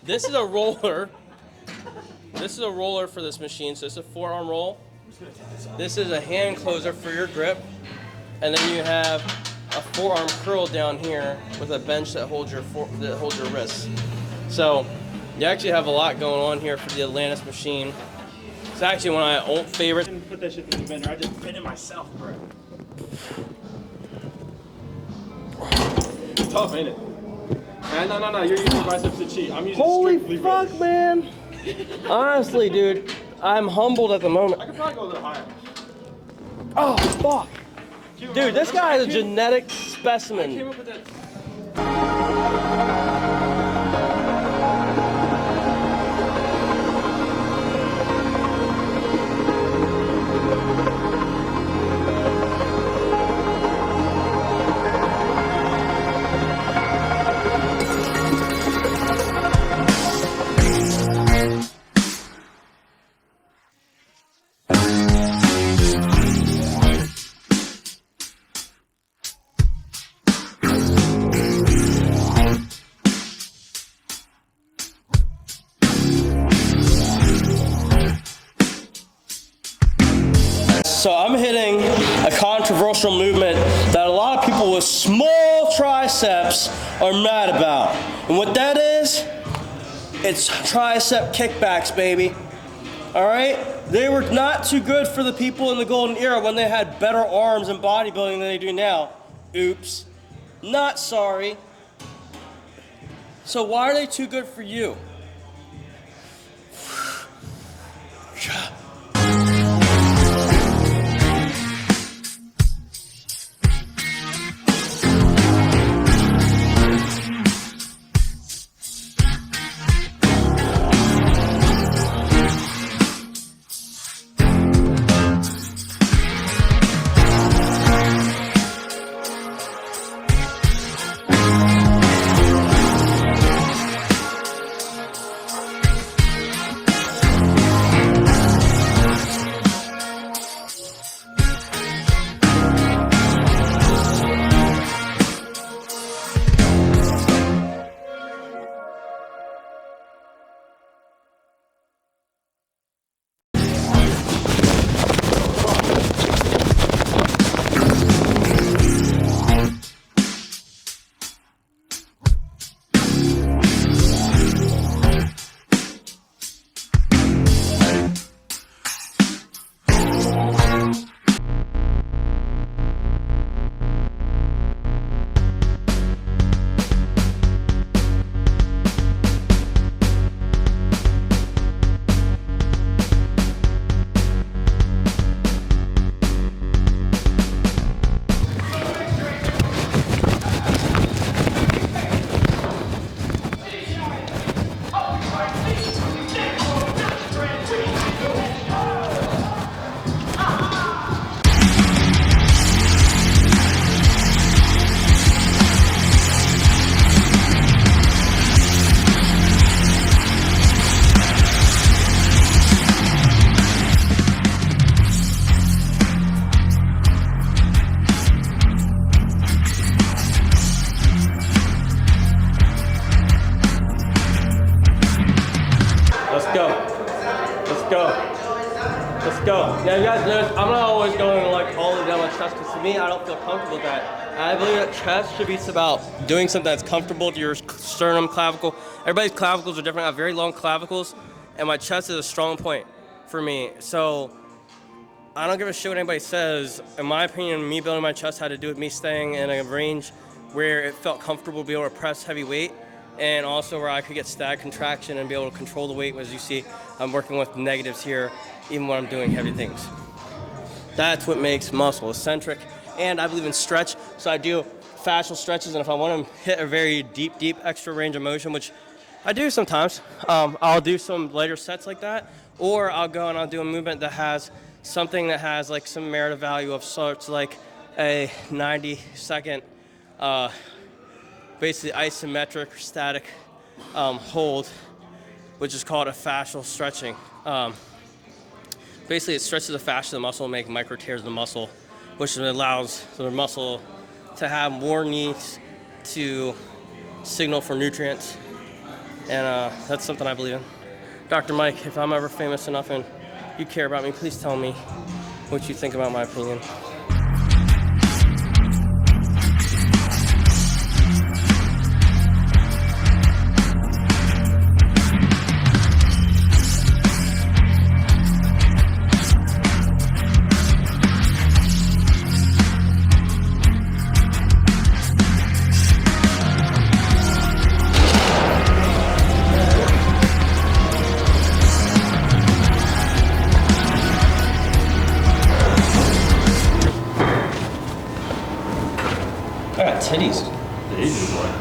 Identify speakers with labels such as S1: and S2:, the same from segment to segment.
S1: This is a roller. This is a roller for this machine. So it's a forearm roll. This is a hand closer for your grip. And then you have a forearm curl down here with a bench that holds your wrists. So you actually have a lot going on here for the Atlantis machine. It's actually one of my old favorites.
S2: I didn't put that shit in the bender. I just bent it myself, bro. It's tough, ain't it? No. You're using biceps to cheat. I'm using strictly
S1: fuck,
S2: wrist.
S1: man. Honestly, dude, I'm humbled at the moment.
S2: I could probably go a little higher.
S1: Oh, fuck. Dude, this guy is a genetic specimen.
S2: I came up with that.
S1: So I'm hitting a controversial movement that a lot of people with small triceps are mad about. And what that is, it's tricep kickbacks, baby. All right? They were not too good for the people in the golden era when they had better arms and bodybuilding than they do now. Oops. Not sorry. So why are they too good for you? Let's go. Now you guys notice I'm not always going like all the way down my chest because to me I don't feel comfortable with that. And I believe that chest should be about doing something that's comfortable to your sternum, clavicle. Everybody's clavicles are different. I have very long clavicles and my chest is a strong point for me. So I don't give a shit what anybody says. In my opinion, me building my chest had to do with me staying in a range where it felt comfortable to be able to press heavy weight, and also where I could get static contraction and be able to control the weight. As you see, I'm working with negatives here, even when I'm doing heavy things. That's what makes muscle eccentric. And I believe in stretch, so I do fascial stretches, and if I want to hit a very deep extra range of motion, which I do sometimes, I'll do some later sets like that, or I'll go and I'll do a movement that has something that has like some merited value of sorts, like a 90-second basically isometric or static hold, which is called a fascial stretching. Basically, it stretches the fascia of the muscle and make micro tears in the muscle, which allows the muscle to have more needs to signal for nutrients And that's something I believe in. Dr. Mike, if I'm ever famous enough and you care about me, please tell me what you think about my opinion. I got titties.
S2: The Asian boy.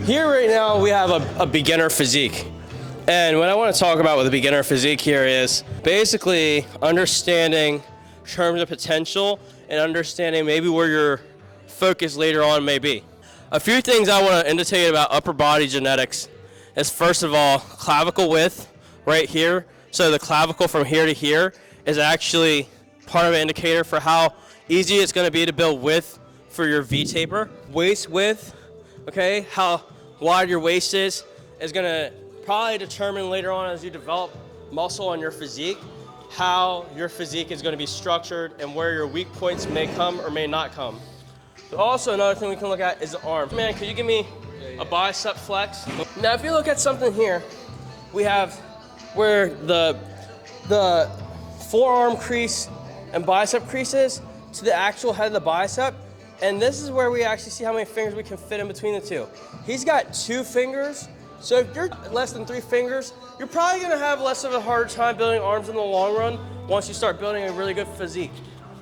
S1: Here right now we have a beginner physique. And what I want to talk about with a beginner physique here is basically understanding terms of potential and understanding maybe where your focus later on may be. A few things I want to indicate about upper body genetics is, first of all, clavicle width right here. So the clavicle from here to here is actually part of an indicator for how easy it's going to be to build width for your V taper. Waist width, okay, how wide your waist is going to probably determine later on as you develop muscle on your physique how your physique is going to be structured and where your weak points may come or may not come. So also another thing we can look at is the arm. Man, could you give me a bicep flex? Now if you look at something here, we have where the forearm crease and bicep crease is to the actual head of the bicep. And this is where we actually see how many fingers we can fit in between the two. He's got 2 fingers, so if you're less than 3 fingers, you're probably gonna have less of a harder time building arms in the long run once you start building a really good physique.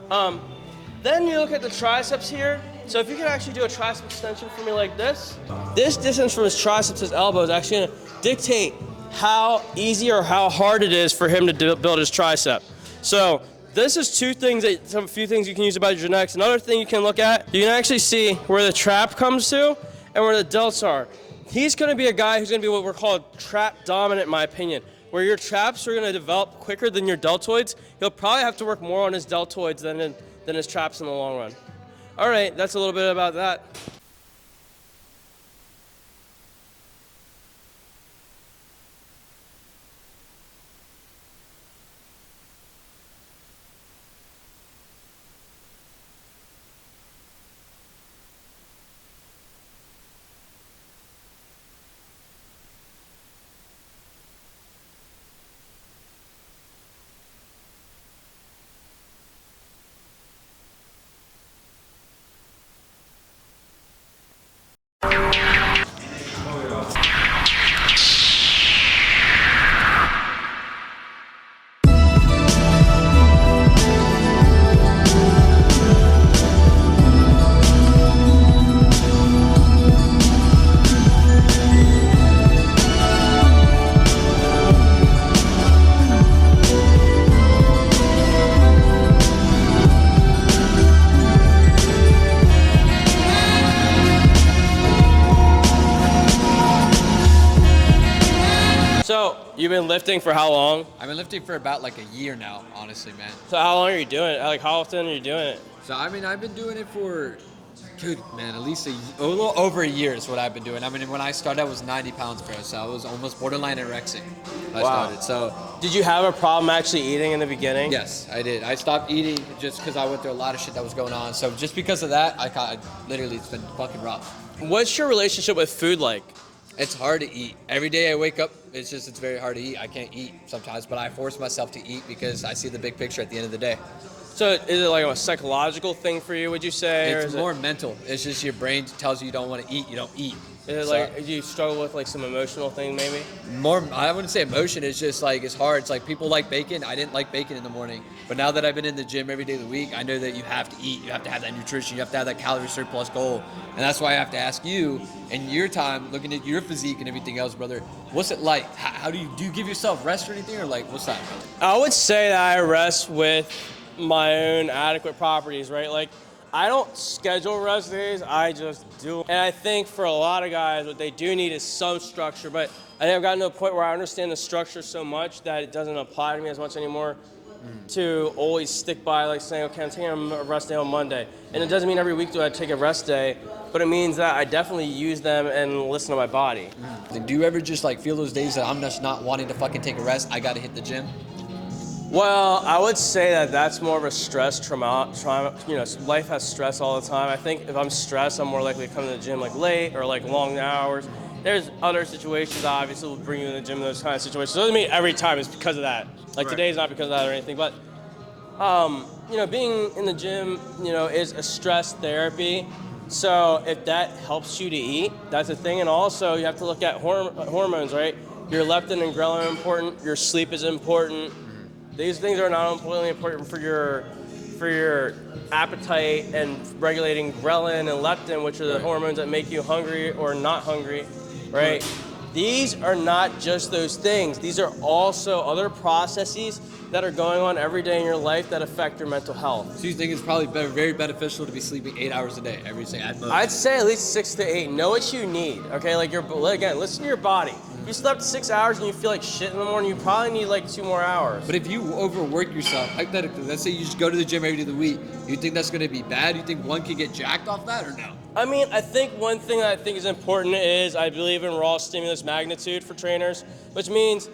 S1: Then you look at the triceps here. So if you can actually do a tricep extension for me like this distance from his triceps to his elbow is actually gonna dictate how easy or how hard it is for him to build his tricep. So this is a few things you can use about your genetics. Another thing you can look at, you can actually see where the trap comes to and where the delts are. He's gonna be a guy who's gonna be what we're called trap dominant, in my opinion, where your traps are gonna develop quicker than your deltoids. He'll probably have to work more on his deltoids than his traps in the long run. All right, that's a little bit about that. So, you've been lifting for how long?
S3: I've been lifting for about like a year now, honestly, man.
S1: So how long are you doing it? Like how often are you doing it?
S3: So I mean, I've been doing it for, dude, man, at least a little over a year is what I've been doing. I mean, when I started, I was 90 pounds, bro. So I was almost borderline anorexic when I started. So
S1: did you have a problem actually eating in the beginning?
S3: yes, I did. I stopped eating just because I went through a lot of shit that was going on. So just because of that, I literally, it's been fucking rough.
S1: What's your relationship with food like?
S3: It's hard to eat. Every day I wake up, it's very hard to eat. I can't eat sometimes, but I force myself to eat because I see the big picture at the end of the day.
S1: So is it like a psychological thing for you, would you say?
S3: It's more mental. It's just your brain tells you don't want to eat, you don't eat.
S1: Is it like, do you struggle with like some emotional thing maybe?
S3: More, I wouldn't say emotion. It's just like, it's hard. It's like people like bacon. I didn't like bacon in the morning. But now that I've been in the gym every day of the week, I know that you have to eat. You have to have that nutrition. You have to have that calorie surplus goal. And that's why I have to ask you, in your time, looking at your physique and everything else, brother, what's it like? How do you give yourself rest or anything? Or like, what's that?
S1: I would say that I rest with my own adequate properties, right? Like, I don't schedule rest days, I just do. And I think for a lot of guys, what they do need is some structure, but I think I've gotten to a point where I understand the structure so much that it doesn't apply to me as much anymore to always stick by like saying, okay, I'm taking a rest day on Monday. And it doesn't mean every week do I take a rest day, but it means that I definitely use them and listen to my body.
S3: Do you ever just like feel those days that I'm just not wanting to fucking take a rest, I gotta hit the gym?
S1: Well, I would say that that's more of a stress trauma. You know, life has stress all the time. I think if I'm stressed, I'm more likely to come to the gym like late or like long hours. There's other situations that obviously will bring you in the gym in those kind of situations. It doesn't mean every time it's because of that. Like today's not because of that or anything, but you know, being in the gym, you know, is a stress therapy. So if that helps you to eat, that's a thing. And also you have to look at hormones, right? Your leptin and ghrelin are important. Your sleep is important. These things are not only important for your appetite and regulating ghrelin and leptin, which are the hormones that make you hungry or not hungry, right? These are not just those things. These are also other processes that are going on every day in your life that affect your mental health.
S3: So you think it's probably very beneficial to be sleeping 8 hours a day every day at most?
S1: I'd say at least 6 to 8. Know what you need, okay? Like again, listen to your body. If you slept 6 hours and you feel like shit in the morning, you probably need like 2 more hours.
S3: But if you overwork yourself, hypothetically, let's say you just go to the gym every day of the week, you think that's going to be bad? You think one could get jacked off that or no?
S1: I mean, I think one thing that I think is important is I believe in raw stimulus magnitude for trainers, which means,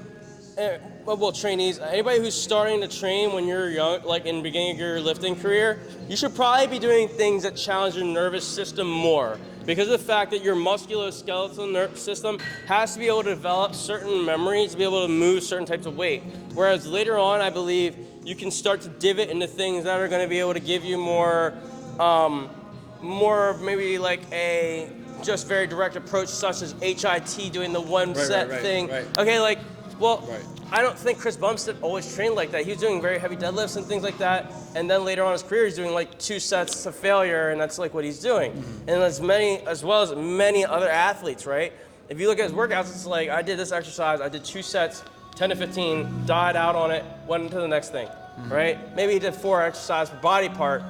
S1: well, trainees, anybody who's starting to train when you're young, like in the beginning of your lifting career, you should probably be doing things that challenge your nervous system more. Because of the fact that your musculoskeletal nervous system has to be able to develop certain memories to be able to move certain types of weight. Whereas later on, I believe you can start to divot into things that are going to be able to give you more of maybe like a just very direct approach, such as HIT, doing the one set thing. Okay, like, well, I don't think Chris Bumstead always trained like that. He was doing very heavy deadlifts and things like that. And then later on in his career, he's doing like 2 sets to failure, and that's like what he's doing. And as well as many other athletes, right? If you look at his workouts, it's like, I did this exercise, I did 2 sets, 10 to 15, died out on it, went into the next thing, right? Maybe he did 4 exercises per body part.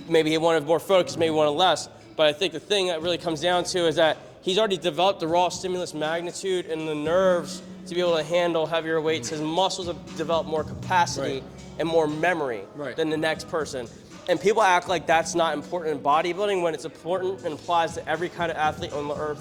S1: Maybe he wanted more focus, maybe wanted less. But I think the thing that really comes down to is that he's already developed the raw stimulus magnitude and the nerves to be able to handle heavier weights. His muscles have developed more capacity and more memory than the next person. And people act like that's not important in bodybuilding when it's important and applies to every kind of athlete on the earth.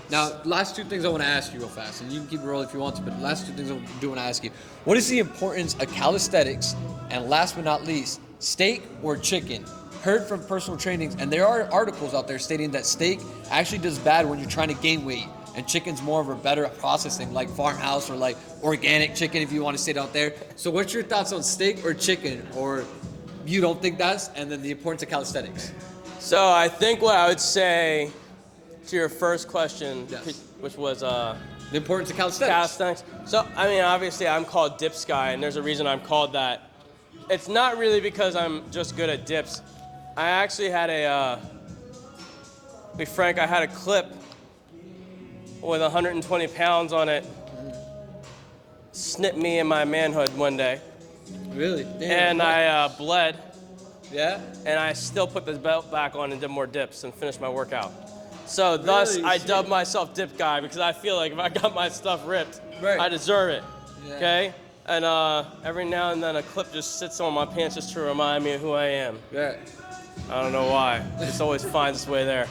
S3: Now, last 2 things I want to ask you real fast, and you can keep it rolling if you want to, but the last 2 things I do want to ask you. What is the importance of calisthenics, and last but not least, steak or chicken? Heard from personal trainings, and there are articles out there stating that steak actually does bad when you're trying to gain weight, and chicken's more of a better processing, like farmhouse or like organic chicken if you want to sit out there. So what's your thoughts on steak or chicken, or you don't think that's, and then the importance of calisthenics?
S1: So I think what I would say to your first question, which was
S3: the importance of calisthenics.
S1: So, I mean, obviously I'm called Dips Guy, and there's a reason I'm called that. It's not really because I'm just good at dips. I actually had to be frank, I had a clip with 120 pounds on it snip me in my manhood one day.
S3: Really?
S1: And
S3: Damn.
S1: I bled.
S3: Yeah?
S1: And I still put this belt back on and did more dips and finished my workout. So thus, I dubbed myself Dip Guy because I feel like if I got my stuff ripped, I deserve it, okay? And every now and then a clip just sits on my pants just to remind me of who I am.
S3: Yeah.
S1: I don't know why. It just always finds its way there.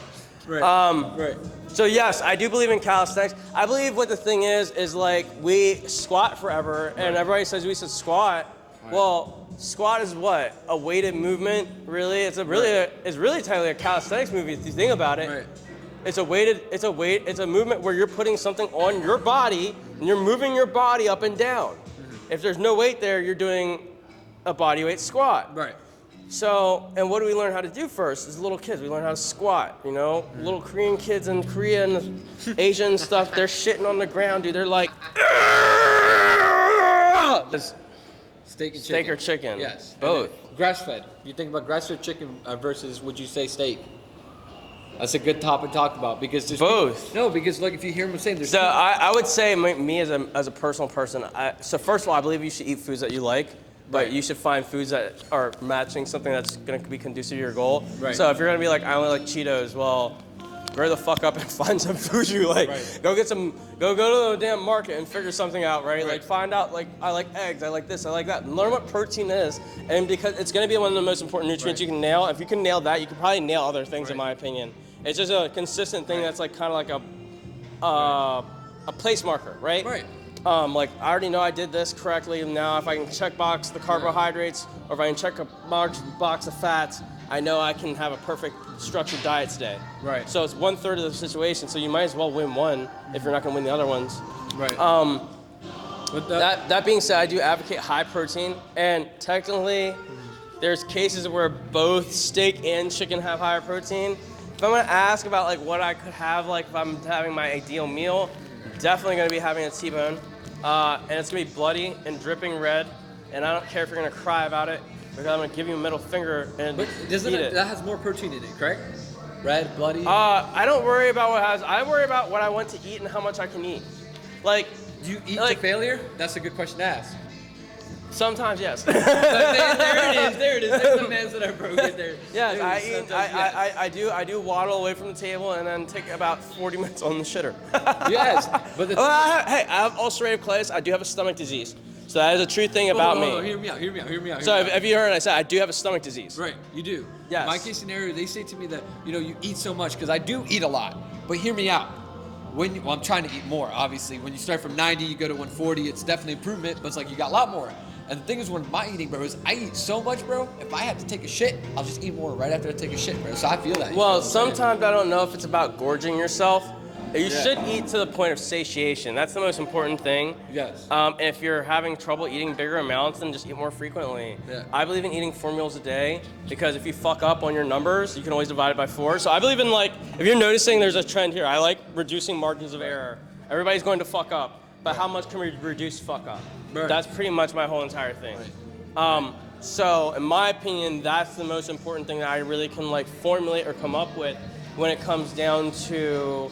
S1: So yes, I do believe in calisthenics. I believe what the thing is like we squat forever, and everybody says we should squat. Well, squat is what? A weighted movement, really? It's really technically a calisthenics movement if you think about it. It's a movement where you're putting something on your body and you're moving your body up and down. If there's no weight there, you're doing a body weight squat.
S3: Right.
S1: So, and what do we learn how to do first? As little kids, we learn how to squat, you know? Little Korean kids in Korea and Asian stuff, they're shitting on the ground, dude. They're like,
S3: Steak and chicken.
S1: steak or chicken?
S3: Yes.
S1: Both.
S3: Grass-fed. You think about grass-fed chicken versus, would you say, steak? That's a good topic to talk about because there's
S1: Both.
S3: No, because look, if you hear him saying there's.
S1: So I would say me as a personal person. So first of all, I believe you should eat foods that you like, but
S3: Right.
S1: you should find foods that are matching something that's going to be conducive to your goal.
S3: Right.
S1: So if you're going to be like, I only like Cheetos, well, grow the fuck up and find some food you like.
S3: Right.
S1: Go to the damn market and figure something out, right?
S3: Right.
S1: Like find out, like, I like eggs, I like this, I like that. And learn what protein is, and because it's going to be one of the most important nutrients
S3: Right.
S1: you can nail. If you can nail that, you can probably nail other things, in
S3: Right.
S1: my opinion. It's just a consistent thing that's like kind of like a place marker, right?
S3: Right.
S1: Like I already know I did this correctly. And now if I can check box the carbohydrates, or if I can check a box of fats, I know I can have a perfect structured diet today.
S3: Right.
S1: So it's 1/3 of the situation. So you might as well win one if you're not going to win the other ones.
S3: Right. But
S1: That being said, I do advocate high protein, and technically, there's cases where both steak and chicken have higher protein. If I'm gonna ask about like what I could have, like if I'm having my ideal meal, definitely gonna be having a T-bone, and it's gonna be bloody and dripping red, and I don't care if you're gonna cry about it, because I'm gonna give you a middle finger and
S3: But doesn't
S1: eat
S3: it, that has more protein in it, correct? Red, bloody.
S1: I don't worry about what has. I worry about what I want to eat and how much I can eat. Like,
S3: Do you eat
S1: like-
S3: to failure? That's a good question to ask.
S1: sometimes, yes.
S3: there it is. There's the man's that I broke it there.
S1: Yes,
S3: There it is. Sometimes, yes.
S1: I do waddle away from the table and then take about 40 minutes on the shitter.
S3: Yes, but the
S1: Hey, I have ulcerative colitis. I do have a stomach disease. So that is a true thing about
S3: Hold on,
S1: me.
S3: Hear me out.
S1: So have you heard I said I do have a stomach disease?
S3: Right, you do.
S1: Yes.
S3: My case scenario, they say to me that, you eat so much, because I do eat a lot. But hear me out. I'm trying to eat more, obviously. When you start from 90, you go to 140, it's definitely improvement, but it's like you got a lot more. And the thing is, when my eating, bro, is I eat so much, bro, if I have to take a shit, I'll just eat more right after I take a shit, bro. So I feel that.
S1: Well, sometimes I don't know if it's about gorging yourself. You should eat to the point of satiation. That's the most important thing.
S3: Yes.
S1: And if you're having trouble eating bigger amounts, then just eat more frequently.
S3: Yeah.
S1: I believe in eating 4 meals a day, because if you fuck up on your numbers, you can always divide it by 4. So I believe in, like, if you're noticing there's a trend here, I like reducing margins of error. Everybody's going to fuck up, but how much can we reduce fuck up?
S3: Right.
S1: That's pretty much my whole entire thing.
S3: Right.
S1: So in my opinion, that's the most important thing that I really can like formulate or come up with when it comes down to,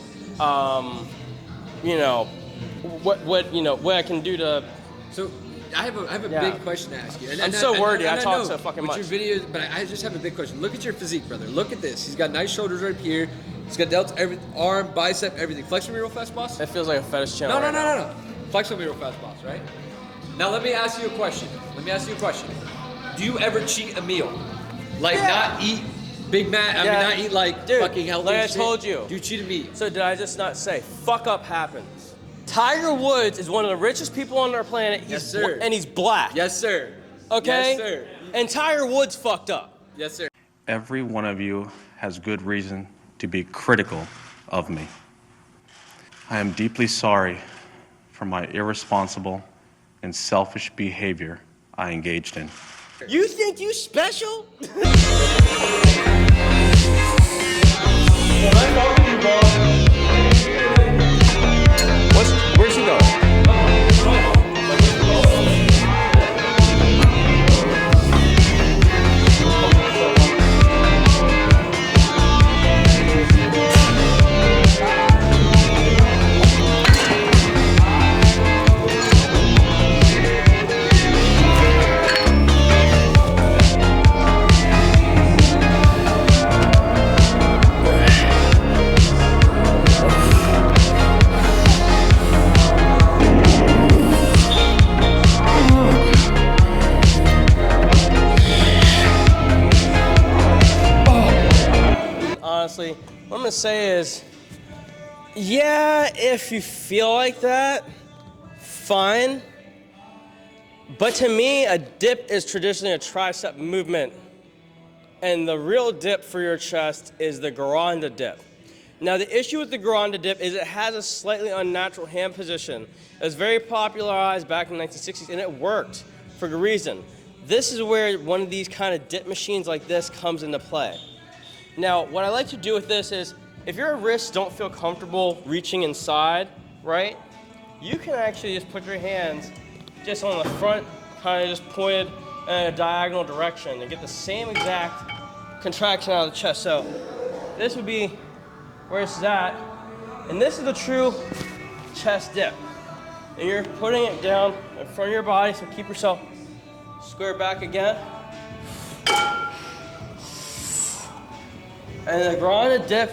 S1: what I can do to.
S3: So I have a
S1: Yeah.
S3: big question to ask you.
S1: I'm so wordy. I talk so fucking
S3: with
S1: much.
S3: your videos, but I just have a big question. Look at your physique, brother. Look at this. He's got nice shoulders right here. He's got delts, arm, bicep, everything. Flex with me real fast, boss.
S1: It feels like a fetish channel.
S3: No. Flex with me real fast, boss, right? Now let me ask you a question. Do you ever cheat a meal? Like not eat Big Mac, not eat like
S1: Dude,
S3: fucking healthy
S1: like I
S3: shit.
S1: told you.
S3: Do you cheat a meat?
S1: So did I just not say, fuck up happens? Tiger Woods is one of the richest people on our planet.
S3: Yes, sir.
S1: And he's black.
S3: Yes, sir.
S1: Okay?
S3: Yes, sir.
S1: And Tiger Woods fucked up.
S3: Yes, sir.
S4: Every one of you has good reason to be critical of me. I am deeply sorry for my irresponsible and selfish behavior I engaged in.
S1: You think you special? Where's he going? Honestly, what I'm gonna say is, yeah, if you feel like that, fine. But to me, a dip is traditionally a tricep movement. And the real dip for your chest is the Garanda dip. Now the issue with the grande dip is it has a slightly unnatural hand position. It was very popularized back in the 1960s and it worked for good reason. This is where one of these kind of dip machines like this comes into play. Now what I like to do with this is if your wrists don't feel comfortable reaching inside, right? You can actually just put your hands just on the front, kind of just pointed in a diagonal direction and get the same exact contraction out of the chest. So this would be where it's at, and this is the true chest dip. And you're putting it down in front of your body, so keep yourself square back again. And the grande dip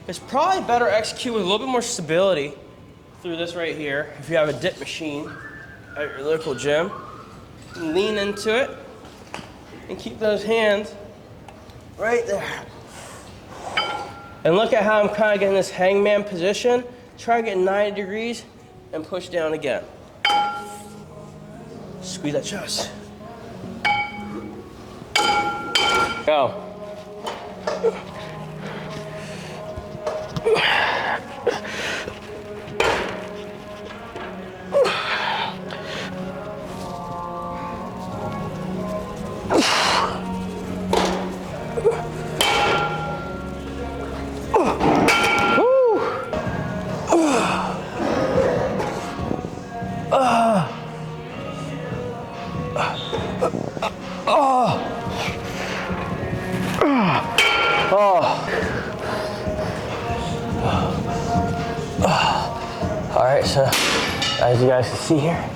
S1: is probably better executed with a little bit more stability through this right here. If you have a dip machine at your local gym, lean into it and keep those hands right there. And look at how I'm kind of getting this hangman position. Try to get 90 degrees and push down again. Squeeze that chest. Go. All right, so as you guys can see here,